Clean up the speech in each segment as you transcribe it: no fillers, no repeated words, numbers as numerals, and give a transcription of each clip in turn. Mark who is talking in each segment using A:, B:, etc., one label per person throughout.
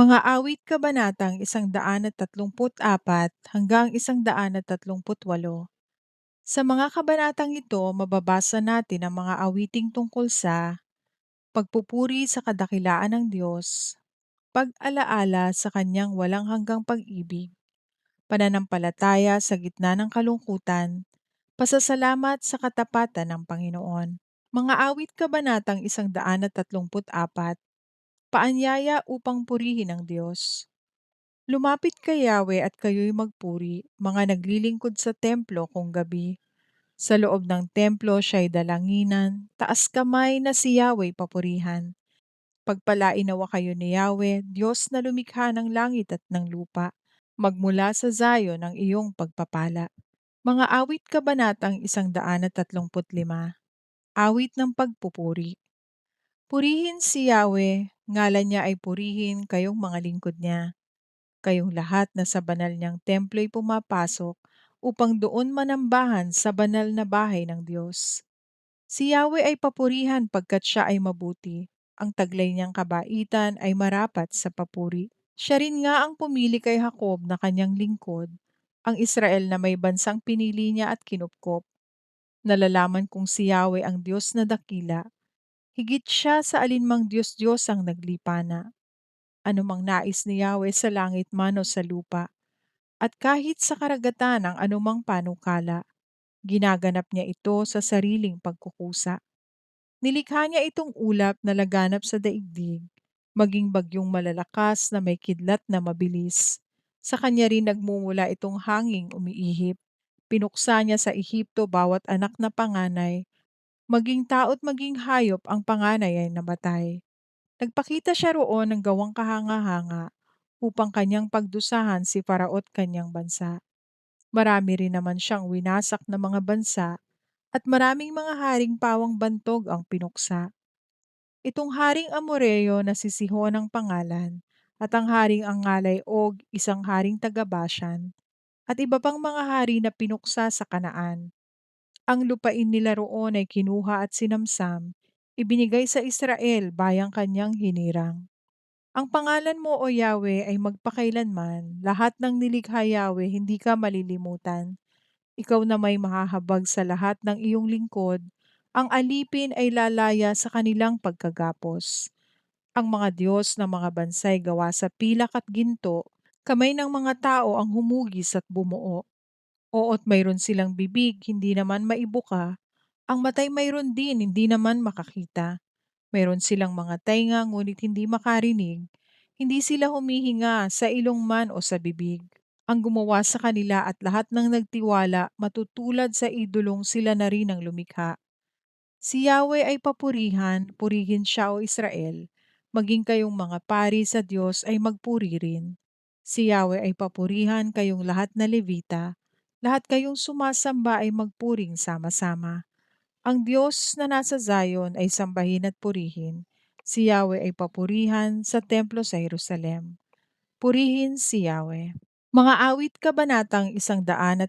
A: Mga awit kabanatang 134 hanggang 138. Sa mga kabanatang ito, mababasa natin ang mga awiting tungkol sa pagpupuri sa kadakilaan ng Diyos, pag-alaala sa kanyang walang hanggang pag-ibig, pananampalataya sa gitna ng kalungkutan, pasasalamat sa katapatan ng Panginoon. Mga awit kabanatang 134, paanyaya upang purihin ang Diyos. Lumapit kay Yahweh at kayo'y magpuri, mga naglilingkod sa templo kung gabi. Sa loob ng templo siya'y dalanginan, taas kamay na si Yahweh papurihan. Pagpalain nawa kayo ni Yahweh, Diyos na lumikha ng langit at ng lupa. Magmula sa Zion ang iyong pagpapala. Mga awit kabanatang 135. Awit ng pagpupuri. Purihin si Yahweh, ngalan niya ay purihin kayong mga lingkod niya. Kayong lahat na sa banal niyang templo'y pumapasok upang doon manambahan sa banal na bahay ng Diyos. Si Yahweh ay papurihan pagkat siya ay mabuti. Ang taglay niyang kabaitan ay marapat sa papuri. Siya rin nga ang pumili kay Jacob na kanyang lingkod, ang Israel na may bansang pinili niya at kinupkop. Nalalaman kong si Yahweh ang Diyos na dakila. Higit siya sa alinmang Diyos-Diyos ang naglipana. Anumang nais ni Yahweh sa langit man o sa lupa, at kahit sa karagatan ang anumang panukala, ginaganap niya ito sa sariling pagkukusa. Nilikha niya itong ulap na laganap sa daigdig, maging bagyong malalakas na may kidlat na mabilis. Sa kanya rin nagmumula itong hanging umiihip. Pinuksa niya sa Ehipto bawat anak na panganay, maging tao't maging hayop ang panganay ay namatay. Nagpakita siya roon ng gawang kahanga-hanga upang kanyang pagdusahan si Farao't kanyang bansa. Marami rin naman siyang winasak na mga bansa at maraming mga haring pawang bantog ang pinuksa. Itong haring Amoreo na si Sihon ang pangalan, at ang haring Angalay Og, isang haring taga Bashan, at iba pang mga hari na pinuksa sa Kanaan. Ang lupain nila roon ay kinuha at sinamsam, ibinigay sa Israel bayang kanyang hinirang. Ang pangalan mo, O Yahweh, ay magpakailanman. Lahat ng nilikha, Yahweh, hindi ka malilimutan. Ikaw na may mahahabag sa lahat ng iyong lingkod. Ang alipin ay lalaya sa kanilang pagkagapos. Ang mga Diyos ng mga bansay gawa sa pilak at ginto, kamay ng mga tao ang humugis at bumuo. Oo't mayroon silang bibig, hindi naman maibuka. Ang matay mayroon din, hindi naman makakita. Mayroon silang mga tainga ngunit hindi makarinig. Hindi sila humihinga sa ilong man o sa bibig. Ang gumawa sa kanila at lahat ng nagtiwala matutulad sa idolong sila na rin ang lumikha. Si Yahweh ay papurihan, purihin siya o Israel. Maging kayong mga pari sa Diyos ay magpuri rin. Si Yahweh ay papurihan kayong lahat na Levita. Lahat kayong sumasamba ay magpuring sama-sama. Ang Diyos na nasa Zion ay sambahin at purihin. Si Yahweh ay papurihan sa templo sa Jerusalem. Purihin si Yahweh. Mga awit kabanatang 136.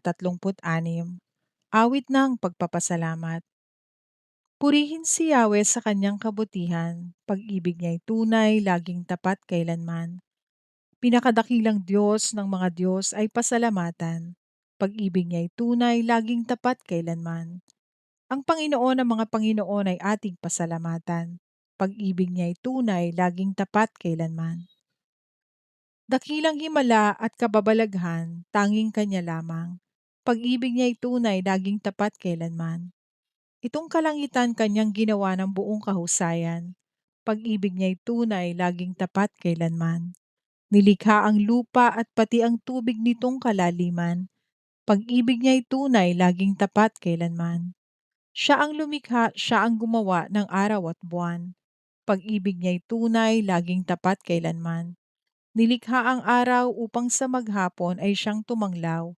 A: Awit ng pagpapasalamat. Purihin si Yahweh sa kanyang kabutihan. Pag-ibig niya'y tunay, laging tapat kailanman. Pinakadakilang Diyos ng mga Diyos ay pasalamatan. Pag-ibig niya'y tunay, laging tapat kailanman. Ang Panginoon ng mga Panginoon ay ating pasalamatan. Pag-ibig niya'y tunay, laging tapat kailanman. Dakilang himala at kababalaghan, tanging kanya lamang. Pag-ibig niya'y tunay, laging tapat kailanman. Itong kalangitan kanyang ginawa ng buong kahusayan. Pag-ibig niya'y tunay, laging tapat kailanman. Nilikha ang lupa at pati ang tubig nitong kalaliman. Pag-ibig niya'y tunay, laging tapat kailanman. Siya ang lumikha, siya ang gumawa ng araw at buwan. Pag-ibig niya'y tunay, laging tapat kailanman. Nilikha ang araw upang sa maghapon ay siyang tumanglaw.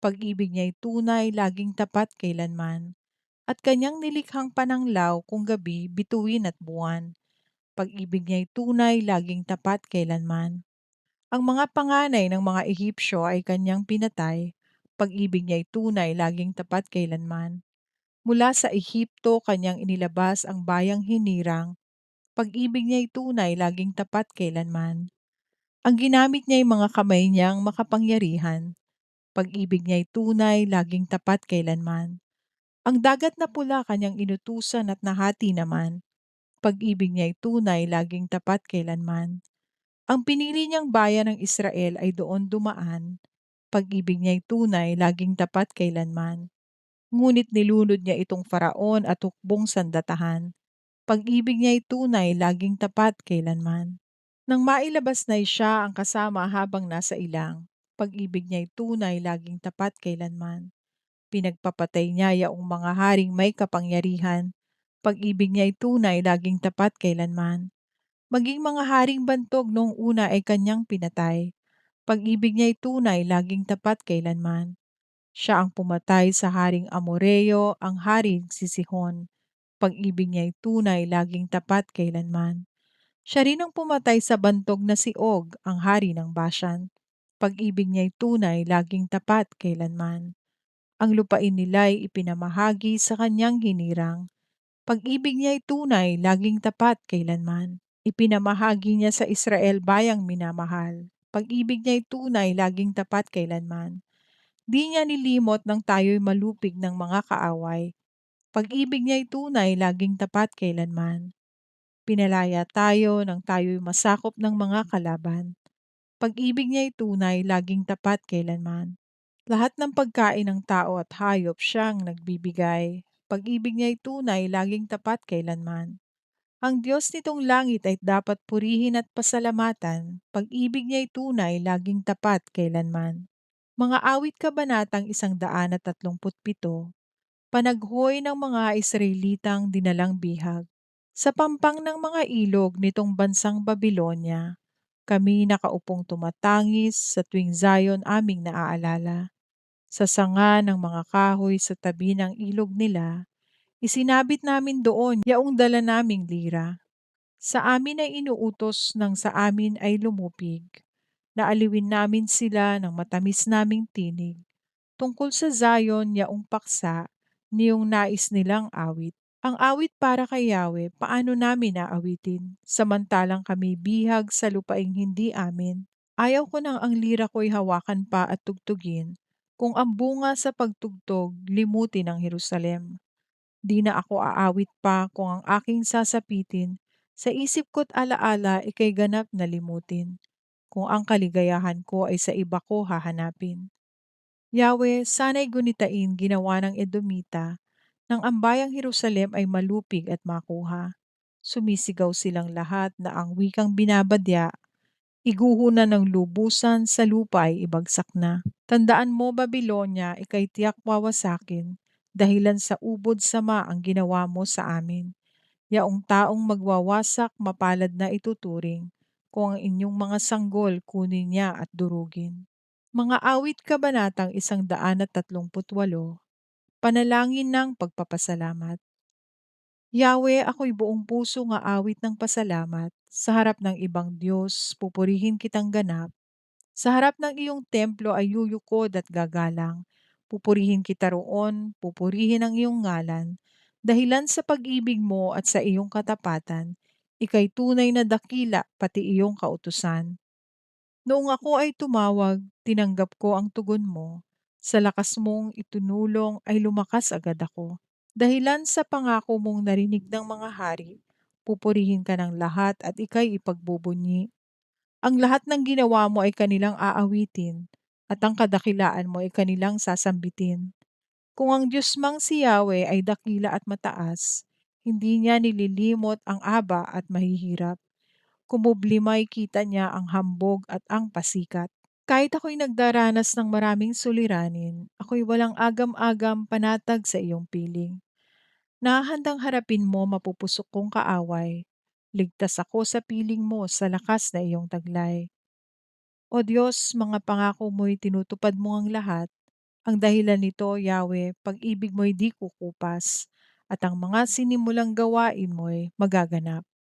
A: Pag-ibig niya'y tunay, laging tapat kailanman. At kanyang nilikhang pananglaw kung gabi, bituin at buwan. Pag-ibig niya'y tunay, laging tapat kailanman. Ang mga panganay ng mga Ehipsyo ay kanyang pinatay. Pag-ibig niya'y tunay, laging tapat kailanman. Mula sa Ehipto kanyang inilabas ang bayang hinirang. Pag-ibig niya'y tunay, laging tapat kailanman. Ang ginamit niya'y mga kamay niyang makapangyarihan. Pag-ibig niya'y tunay, laging tapat kailanman. Ang dagat na pula kanyang inutusan at nahati naman. Pag-ibig niya'y tunay, laging tapat kailanman. Ang pinili niyang bayan ng Israel ay doon dumaan. Pag-ibig niya'y tunay, laging tapat kailanman. Ngunit nilunod niya itong Faraon at hukbong sandatahan. Pag-ibig niya'y tunay, laging tapat kailanman. Nang mailabas na siya ang kasama habang nasa ilang, pag-ibig niya'y tunay, laging tapat kailanman. Pinagpapatay niya yaong mga haring may kapangyarihan. Pag-ibig niya'y tunay, laging tapat kailanman. Maging mga haring bantog noong una ay kanyang pinatay. Pag-ibig niya'y tunay, laging tapat kailanman. Siya ang pumatay sa haring Amoreo, ang haring si Sihon. Pag-ibig niya'y tunay, laging tapat kailanman. Siya rin ang pumatay sa bantog na si Og, ang hari ng Bashan. Pag-ibig niya'y tunay, laging tapat kailanman. Ang lupain nila'y ipinamahagi sa kanyang hinirang. Pag-ibig niya'y tunay, laging tapat kailanman. Ipinamahagi niya sa Israel bayang minamahal. Pag-ibig niya'y tunay, laging tapat kailanman. Di niya nilimot nang tayo'y malupig ng mga kaaway. Pag-ibig niya'y tunay, laging tapat kailanman. Pinalaya tayo nang tayo'y masakop ng mga kalaban. Pag-ibig niya'y tunay, laging tapat kailanman. Lahat ng pagkain ng tao at hayop siyang nagbibigay. Pag-ibig niya'y tunay, laging tapat kailanman. Ang Diyos nitong langit ay dapat purihin at pasalamatan. Pag-ibig niya'y tunay, laging tapat kailanman. Mga awit kabanatang 137, panaghoy ng mga Israelitang dinalang bihag. Sa pampang ng mga ilog nitong bansang Babilonya, kami nakaupong tumatangis sa tuwing Zion aming naaalala. Sa sanga ng mga kahoy sa tabi ng ilog nila, isinabit namin doon yaong dala naming lira. Sa amin ay inuutos ng sa amin ay lumupig. Naaliwin namin sila ng matamis naming tinig. Tungkol sa Zion yaong paksa, niyong nais nilang awit. Ang awit para kay Yahweh, paano namin aawitin? Samantalang kami bihag sa lupaing hindi amin. Ayaw ko nang ang lira ko'y hawakan pa at tugtugin, kung ang bunga sa pagtugtog limutin ng Jerusalem. Di na ako aawit pa kung ang aking sasapitin, sa isip ko't alaala ikay ganap na limutin. Kung ang kaligayahan ko ay sa iba ko hahanapin. Yahweh, sana'y gunitain ginawa ng Edomita, nang ang bayang Jerusalem ay malupig at makuha. Sumisigaw silang lahat na ang wikang binabadya, iguho na ng lubusan sa lupa ay ibagsak na. Tandaan mo, Babylonia, ikay tiyak wawasakin, dahilan sa ubod sama ang ginawa mo sa amin. Yaong taong magwawasak, mapalad na ituturing, kung ang inyong mga sanggol kunin niya at durugin. Mga awit kabanatang 138, panalangin ng pagpapasalamat. Yahweh, ako'y buong puso nga awit ng pasalamat. Sa harap ng ibang Diyos, pupurihin kitang ganap. Sa harap ng iyong templo ay yuyukod at gagalang. Pupurihin kita roon, pupurihin ang iyong ngalan. Dahilan sa pag-ibig mo at sa iyong katapatan, ikay tunay na dakila pati iyong kautusan. Noong ako ay tumawag, tinanggap ko ang tugon mo. Sa lakas mong itunulong ay lumakas agad ako. Dahilan sa pangako mong narinig ng mga hari, pupurihin ka ng lahat at ikay ipagbubunyi. Ang lahat ng ginawa mo ay kanilang aawitin, at ang kadakilaan mo ay kanilang sasambitin. Kung ang Diyos mang si Yahweh ay dakila at mataas, hindi niya nililimot ang aba at mahihirap. Kumublimay kita niya ang hambog at ang pasikat. Kahit ako'y nagdaranas ng maraming suliranin, ako'y walang agam-agam panatag sa iyong piling. Nahahandang harapin mo mapupusok kong kaaway. Ligtas ako sa piling mo sa lakas na iyong taglay. O Diyos, mga pangako mo'y tinutupad mo ang lahat. Ang dahilan nito, Yahweh, pag-ibig mo'y di kukupas, at ang mga sinimulang gawain mo'y magaganap.